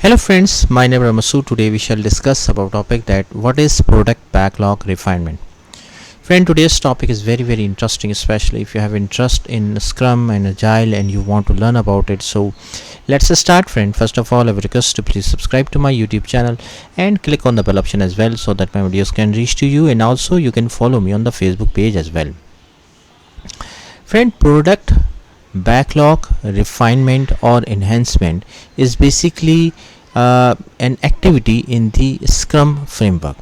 Hello friends, my name is Ramasu. Today we shall discuss about topic that what is product backlog refinement. Friend, today's topic is very interesting, especially if you have interest in Scrum and agile and you want to learn about it. So let's start, friend. First of all, I would request to please subscribe to my YouTube channel and click on the bell option as well, so that my videos can reach to you, and also you can follow me on the Facebook page as well. Friend, product backlog refinement or enhancement is basically an activity in the Scrum framework.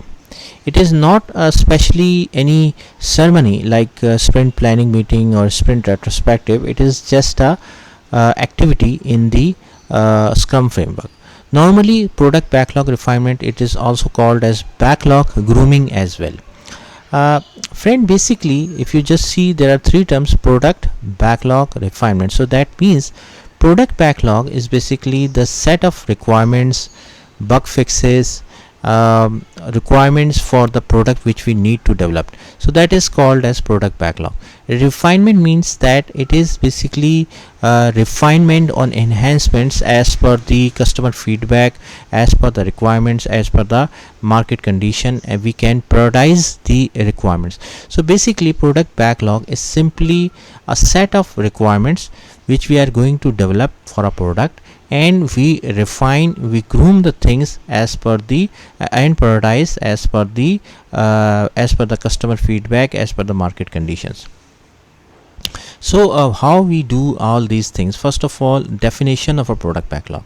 It is not especially any ceremony like a sprint planning meeting or sprint retrospective. It is just a activity in the Scrum framework. Normally, product backlog refinement, it is also called as backlog grooming as well. Friend, basically if you just see, there are three terms: product backlog refinement. So that means product backlog is basically the set of requirements, bug fixes, requirements for the product which we need to develop. So that is called as product backlog. Refinement means that it is basically refinement on enhancements as per the customer feedback, as per the requirements, as per the market condition, and we can prioritize the requirements. So basically product backlog is simply a set of requirements which we are going to develop for a product, and we refine, we groom the things as per the and prioritize as per the customer feedback, as per the market conditions. So how we do all these things? First of all, definition of a product backlog.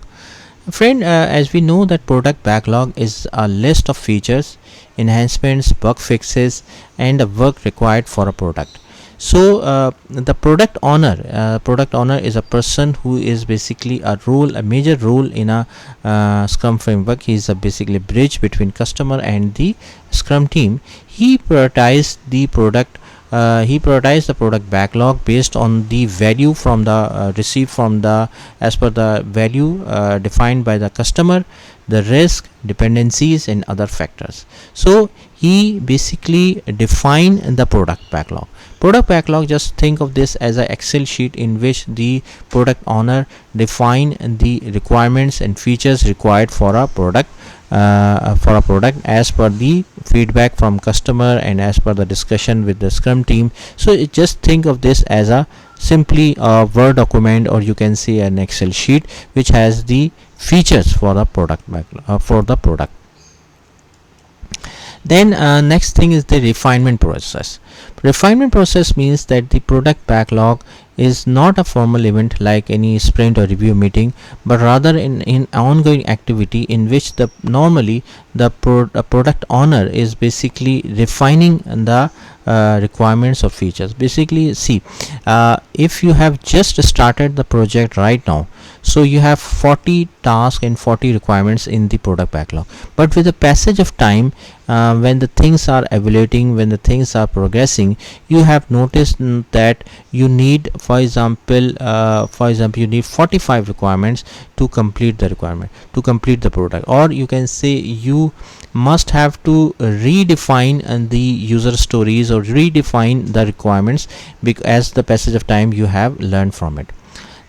Friend, as we know that product backlog is a list of features, enhancements, bug fixes, and the work required for a product. So the product owner is a person who is basically a major role in a Scrum framework. He is basically a bridge between customer and the Scrum team. He prioritized the product backlog based on the value from the received from the, as per the value defined by the customer, the risk, dependencies, and other factors. So he basically defined the product backlog. Product backlog, just think of this as an Excel sheet in which the product owner define the requirements and features required for a product as per the feedback from customer and as per the discussion with the Scrum team. So just think of this as a simply a Word document, or you can say an Excel sheet which has the features for the product backlog, Then next thing is the refinement process. Refinement process means that the product backlog is not a formal event like any sprint or review meeting, but rather in ongoing activity in which normally the product owner is basically refining the requirements or features. Basically, see, if you have just started the project right now, so you have 40 tasks and 40 requirements in the product backlog, but with the passage of time, when the things are evaluating, when the things are progressing, you have noticed that you need, for example you need 45 requirements to complete the product, or you can say you must have to redefine the user stories or redefine the requirements as the passage of time you have learned from it.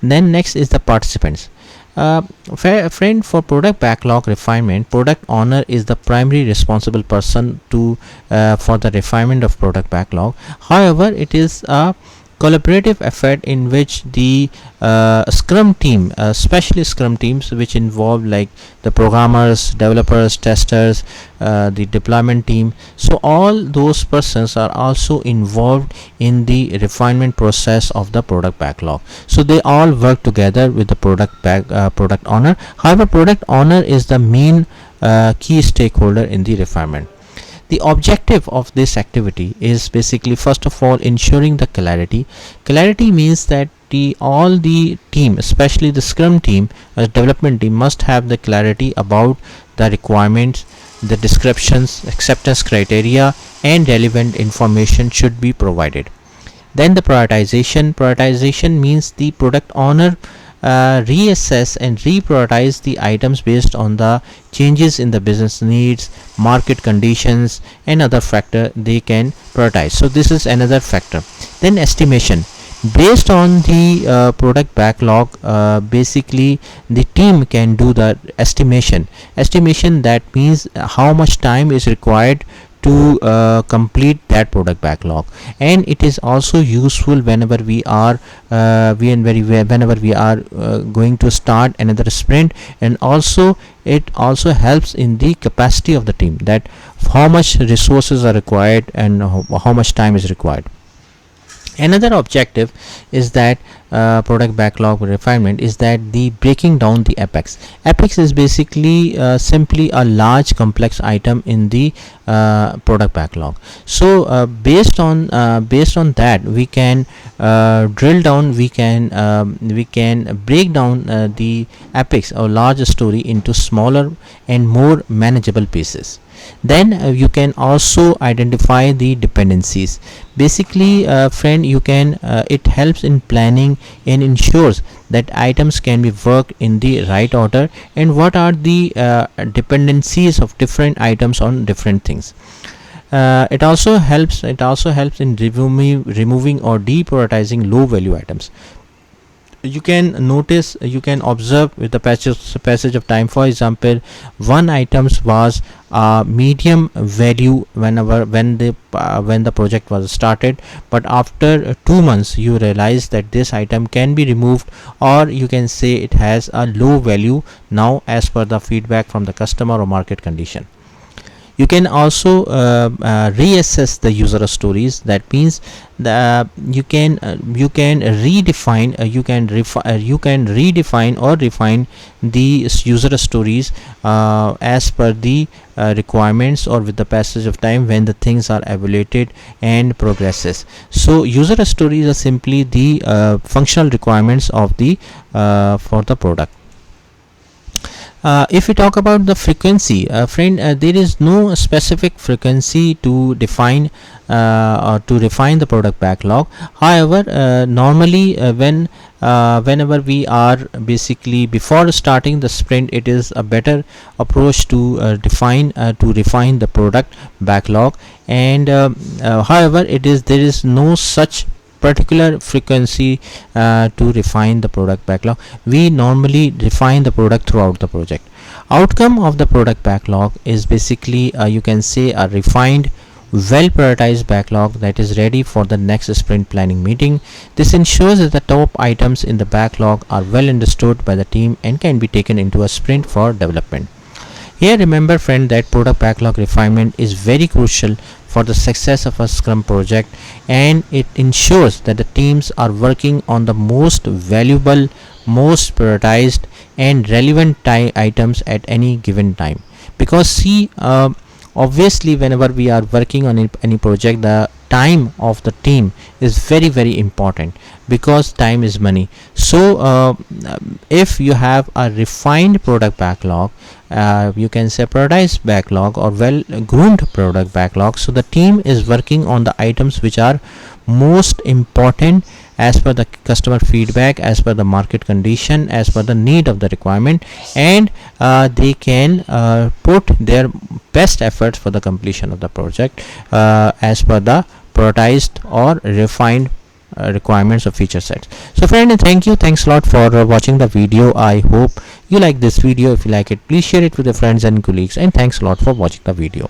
Then next is the participants. Friend, for product backlog refinement, product owner is the primary responsible person for the refinement of product backlog. However, it is a collaborative effort in which the Scrum team, especially Scrum teams which involve like the programmers, developers, testers, the deployment team, so all those persons are also involved in the refinement process of the product backlog. So they all work together with the product owner. However, product owner is the main key stakeholder in the refinement. The objective of this activity is basically, first of all, ensuring the clarity. Clarity means that all the team, especially the Scrum team, development team, must have the clarity about the requirements, the descriptions, acceptance criteria, and relevant information should be provided. Then the prioritization means the product owner reassess and reprioritize the items based on the changes in the business needs, market conditions, and other factor they can prioritize. So this is another factor. Then estimation Based on the product backlog, basically the team can do the estimation. That means how much time is required to complete that product backlog. And it is also useful whenever we are whenever we are going to start another sprint. And also it also helps in the capacity of the team, that how much resources are required and how much time is required. Another objective is that product backlog refinement is that the breaking down the apex is basically simply a large complex item in the product backlog. So based on that, we can drill down, we can break down the apex or large story into smaller and more manageable pieces. Then you can also identify the dependencies. Basically friend, you can it helps in planning and ensures that items can be worked in the right order, and what are the dependencies of different items on different things. It also helps in removing or deprioritizing low value items. You can notice, you can observe with the passage of time. For example, one items was medium value when the project was started, but after 2 months you realize that this item can be removed, or you can say it has a low value now as per the feedback from the customer or market condition. You can also reassess the user stories. That means you can redefine you can redefine or refine the user stories as per the requirements or with the passage of time when the things are evaluated and progresses. So user stories are simply the functional requirements of the for the product. If we talk about the frequency, friend, there is no specific frequency to define or to refine the product backlog. However, normally whenever we are basically before starting the sprint, it is a better approach to refine the product backlog. And however, there is no such particular frequency to refine the product backlog. We normally refine the product throughout the project. Outcome of the product backlog is basically you can say a refined, well prioritized backlog that is ready for the next sprint planning meeting. This ensures that the top items in the backlog are well understood by the team and can be taken into a sprint for development. Here remember friend that product backlog refinement is very crucial for the success of a Scrum project, and it ensures that the teams are working on the most valuable, most prioritized and relevant items at any given time. Because see, obviously whenever we are working on any project, the time of the team is very important, because time is money. So if you have a refined product backlog, you can say prioritized backlog or well groomed product backlog, so the team is working on the items which are most important as per the customer feedback, as per the market condition, as per the need of the requirement, and they can put their best efforts for the completion of the project as per the prioritized or refined requirements of feature sets. So friend, thanks a lot for watching the video. I hope you like this video. If you like it, please share it with your friends and colleagues, and thanks a lot for watching the video.